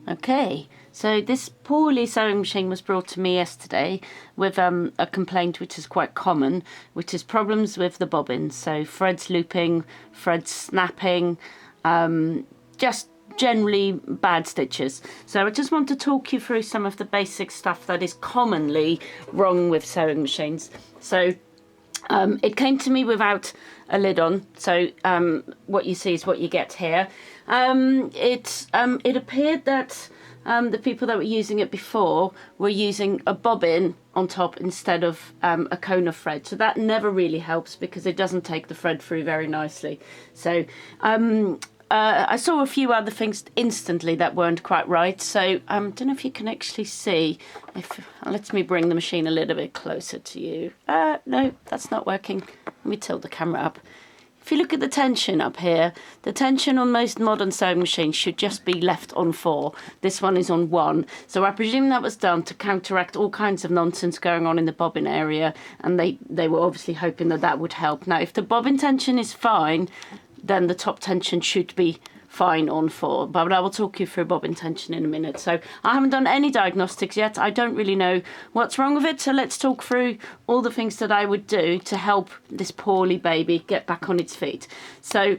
Okay, so this poorly sewing machine was brought to me yesterday with a complaint which is quite common, which is problems with the bobbins. So threads looping, threads snapping, just generally bad stitches. So I just want to talk you through some of the basic stuff that is commonly wrong with sewing machines. So it came to me without a lid on, so what you see is what you get here. It appeared that the people that were using it before were using a bobbin on top instead of a cone of thread. So that never really helps because it doesn't take the thread through very nicely. So I saw a few other things instantly that weren't quite right. So I don't know if you can actually see. Let me bring the machine a little bit closer to you. No, that's not working. Let me tilt the camera up. If you look at the tension up here, the tension on most modern sewing machines should just be left on 4. This one is on 1. So I presume that was done to counteract all kinds of nonsense going on in the bobbin area, and they were obviously hoping that that would help. Now, if the bobbin tension is fine, then the top tension should be fine on 4, but I will talk you through bobbin tension in a minute. So I haven't done any diagnostics yet. I don't really know what's wrong with it, so let's talk through all the things that I would do to help this poorly baby get back on its feet. So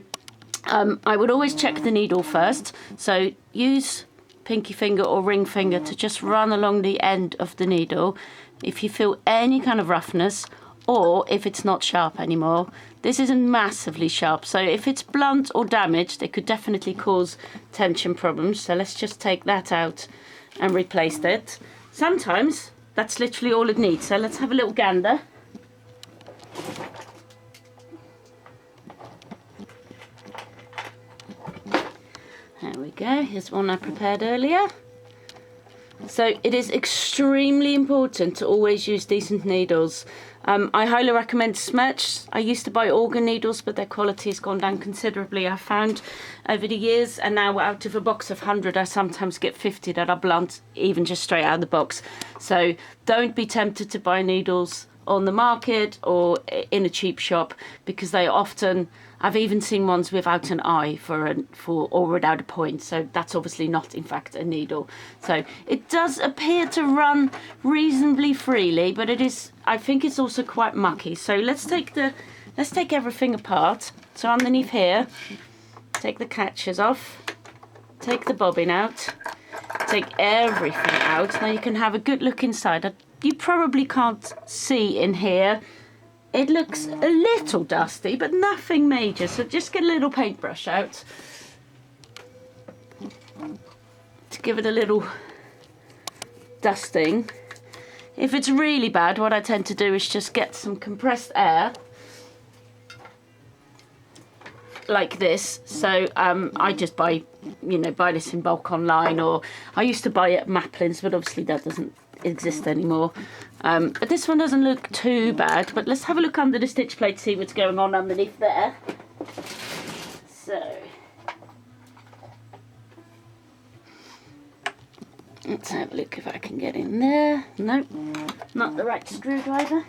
I would always check the needle first, so use pinky finger or ring finger to just run along the end of the needle. If you feel any kind of roughness, or if it's not sharp anymore. This isn't massively sharp, so if it's blunt or damaged, it could definitely cause tension problems. So let's just take that out and replace it. Sometimes that's literally all it needs. So let's have a little gander. There we go. Here's one I prepared earlier. So it is extremely important to always use decent needles. I highly recommend Smetch. I used to buy organ needles, but their quality has gone down considerably, I found, over the years. And now out of a box of 100, I sometimes get 50 that are blunt, even just straight out of the box. So don't be tempted to buy needles on the market or in a cheap shop, because they often, I've even seen ones without an eye or without a point, so that's obviously not in fact a needle. So it does appear to run reasonably freely, but it is, I think it's also quite mucky. So let's take everything apart. So underneath here, take the catches off, take the bobbin out, take everything out. Now you can have a good look inside. You probably can't see in here. It looks a little dusty, but nothing major. So just get a little paintbrush out to give it a little dusting. If it's really bad, what I tend to do is just get some compressed air like this. So I just buy this in bulk online, or I used to buy it at Maplin's, but obviously that doesn't exist anymore. But this one doesn't look too bad, but let's have a look under the stitch plate to see what's going on underneath there. So let's have a look if I can get in there. Nope, not the right screwdriver.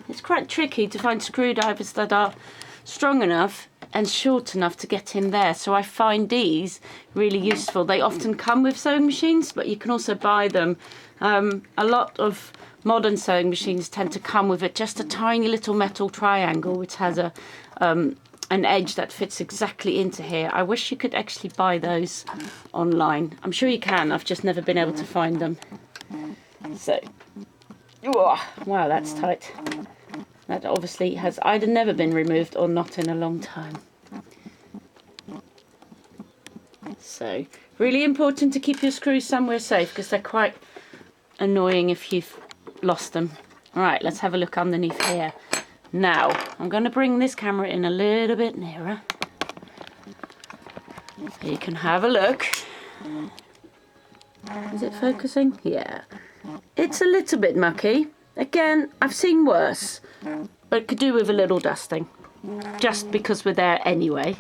It's quite tricky to find screwdrivers that are strong enough and short enough to get in there, so I find these really useful. They often come with sewing machines, but you can also buy them. A lot of modern sewing machines tend to come with just a tiny little metal triangle which has an edge that fits exactly into here. I wish you could actually buy those online. I'm sure you can, I've just never been able to find them. So, wow, that's tight. That obviously has either never been removed or not in a long time. So, really important to keep your screws somewhere safe, because they're quite annoying if you've lost them. Alright, let's have a look underneath here. Now, I'm going to bring this camera in a little bit nearer, so you can have a look. Is it focusing? Yeah. It's a little bit mucky. Again, I've seen worse, but it could do with a little dusting, just because we're there anyway.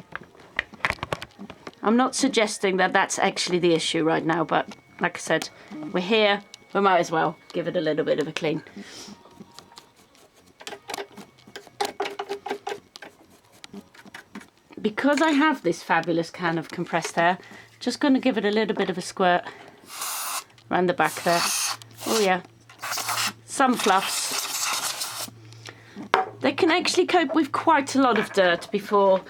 I'm not suggesting that that's actually the issue right now, but like I said, we're here, we might as well give it a little bit of a clean. because I have this fabulous can of compressed air, just going to give it a little bit of a squirt around the back there. Oh yeah, some fluffs. They can actually cope with quite a lot of dirt before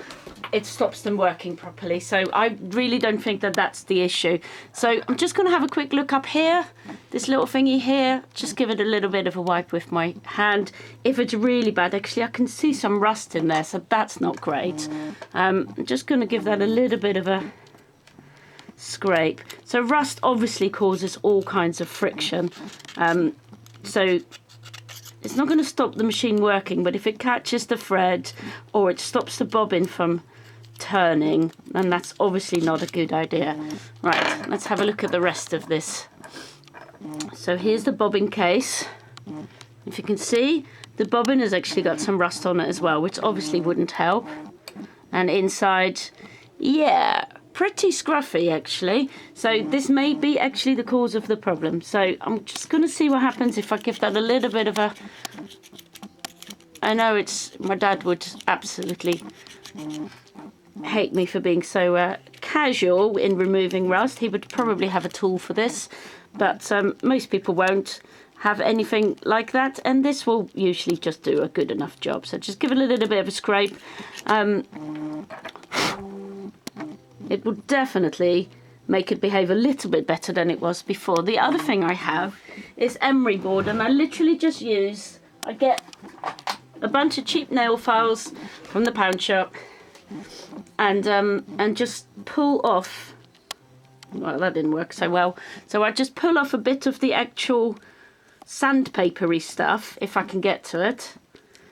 it stops them working properly. So I really don't think that that's the issue. So I'm just going to have a quick look up here, this little thingy here, just give it a little bit of a wipe with my hand. If it's really bad, actually I can see some rust in there, so that's not great. I'm just going to give that a little bit of a scrape. So rust obviously causes all kinds of friction. So it's not going to stop the machine working, but if it catches the thread or it stops the bobbin from turning, then that's obviously not a good idea. Right, let's have a look at the rest of this. So here's the bobbin case. If you can see, the bobbin has actually got some rust on it as well, which obviously wouldn't help. And inside, yeah, pretty scruffy actually. So this may be actually the cause of the problem. So I'm just going to see what happens if I give that a little bit of a... I know my dad would absolutely hate me for being so casual in removing rust. He would probably have a tool for this, but most people won't have anything like that, and this will usually just do a good enough job. So just give it a little bit of a scrape. It will definitely make it behave a little bit better than it was before. The other thing I have is emery board, and I literally just I get a bunch of cheap nail files from the pound shop, and just pull off. Well, that didn't work so well. So I just pull off a bit of the actual sandpapery stuff if I can get to it.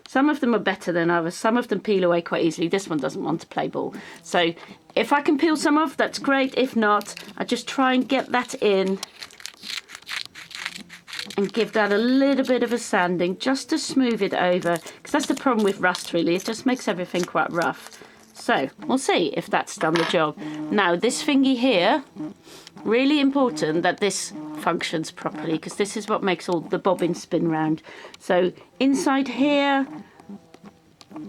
Some of them are better than others. Some of them peel away quite easily. This one doesn't want to play ball. So if I can peel some off, that's great. If not, I just try and get that in and give that a little bit of a sanding just to smooth it over. Because that's the problem with rust, really. It just makes everything quite rough. So we'll see if that's done the job. Now, this thingy here, really important that this functions properly, because this is what makes all the bobbins spin round. So inside here,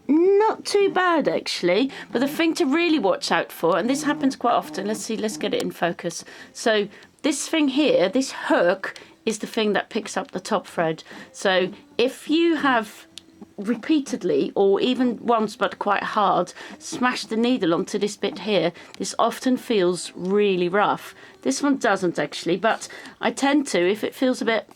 not too bad actually, but the thing to really watch out for, and this happens quite often, let's get it in focus. So this thing here, this hook, is the thing that picks up the top thread. So if you have repeatedly, or even once but quite hard, smash the needle onto this bit here, this often feels really rough. This one doesn't actually, but I tend to, if it feels a bit,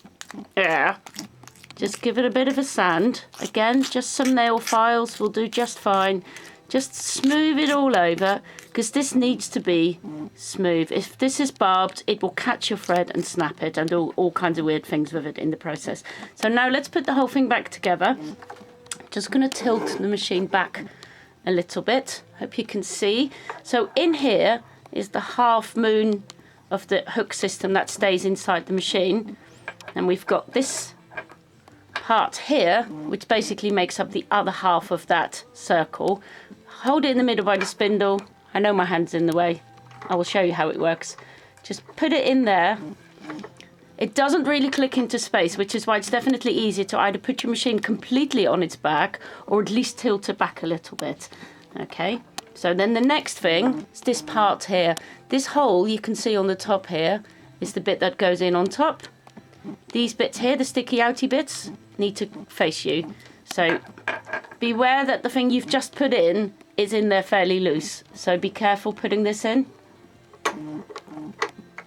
just give it a bit of a sand. Again, just some nail files will do just fine. Just smooth it all over, because this needs to be smooth. If this is barbed, it will catch your thread and snap it, and all kinds of weird things with it in the process. So now let's put the whole thing back together. Just going to tilt the machine back a little bit. Hope you can see. So in here is the half moon of the hook system that stays inside the machine. And we've got this part here, which basically makes up the other half of that circle. Hold it in the middle by the spindle. I know my hand's in the way. I will show you how it works. Just put it in there. It doesn't really click into space, which is why it's definitely easier to either put your machine completely on its back or at least tilt it back a little bit. Okay, so then the next thing is this part here. This hole you can see on the top here is the bit that goes in on top. These bits here, the sticky outy bits, need to face you. So beware that the thing you've just put in is in there fairly loose. So be careful putting this in.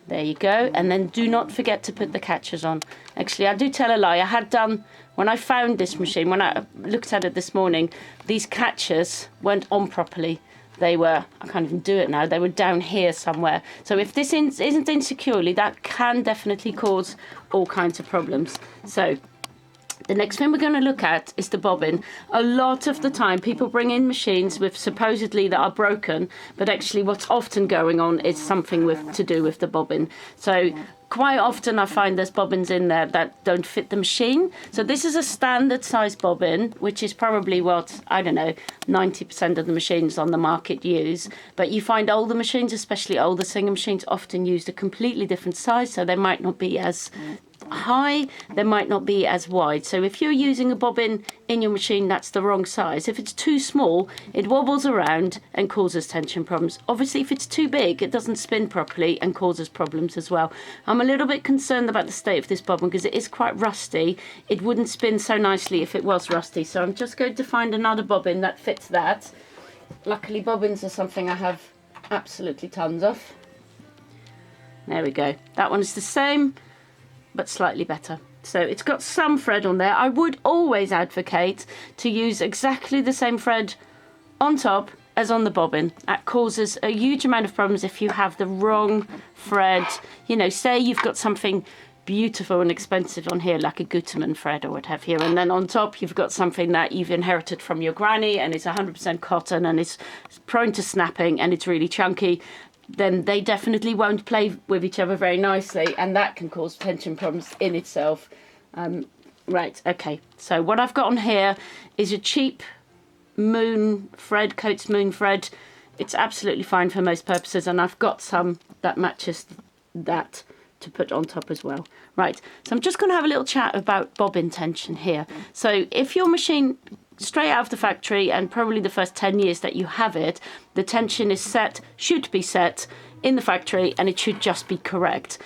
There you go. And then do not forget to put the catchers on. Actually, I do tell a lie. I had done, when I found this machine, when I looked at it this morning, these catchers weren't on properly. They were, I can't even do it now, they were down here somewhere. So if this isn't in securely, that can definitely cause all kinds of problems. So the next thing we're going to look at is the bobbin. A lot of the time people bring in machines with supposedly that are broken, but actually what's often going on is something to do with the bobbin. So quite often I find there's bobbins in there that don't fit the machine. So this is a standard size bobbin, which is probably what, I don't know, 90% of the machines on the market use. But you find older machines, especially older Singer machines, often used a completely different size, so they might not be as high, they might not be as wide. So if you're using a bobbin in your machine that's the wrong size, if it's too small, it wobbles around and causes tension problems. Obviously, if it's too big, it doesn't spin properly and causes problems as well. I'm a little bit concerned about the state of this bobbin because it is quite rusty. It wouldn't spin so nicely if it was rusty. So I'm just going to find another bobbin that fits that. Luckily, bobbins are something I have absolutely tons of. There we go. That one is the same, but slightly better. So it's got some thread on there. I would always advocate to use exactly the same thread on top as on the bobbin. That causes a huge amount of problems if you have the wrong thread. You know, say you've got something beautiful and expensive on here, like a Gutermann thread or what have you, and then on top you've got something that you've inherited from your granny and it's 100% cotton and it's prone to snapping and it's really chunky, then they definitely won't play with each other very nicely, and that can cause tension problems in itself. Right, okay, so what I've got on here is a cheap moon thread, Coates moon thread. It's absolutely fine for most purposes, and I've got some that matches that to put on top as well. Right, so I'm just going to have a little chat about bobbin tension here. So if your machine, straight out of the factory, and probably the first 10 years that you have it, the tension is set, should be set in the factory, and it should just be correct.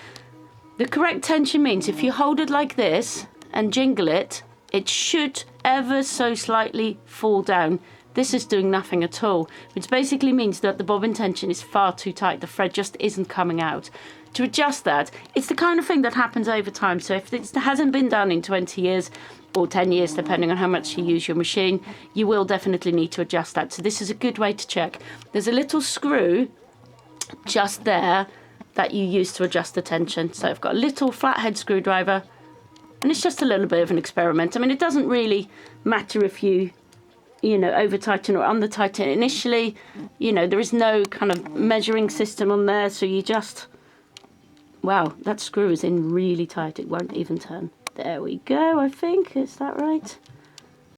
The correct tension means if you hold it like this and jingle it, it should ever so slightly fall down. This is doing nothing at all, which basically means that the bobbin tension is far too tight. The thread just isn't coming out. To adjust that, it's the kind of thing that happens over time. So if it hasn't been done in 20 years or 10 years, depending on how much you use your machine, you will definitely need to adjust that. So this is a good way to check. There's a little screw just there that you use to adjust the tension. So I've got a little flathead screwdriver, and it's just a little bit of an experiment. I mean, it doesn't really matter if you know, over tighten or under tighten initially. You know, there is no kind of measuring system on there, so you just, wow, that screw is in really tight. It won't even turn. There we go, I think. Is that right?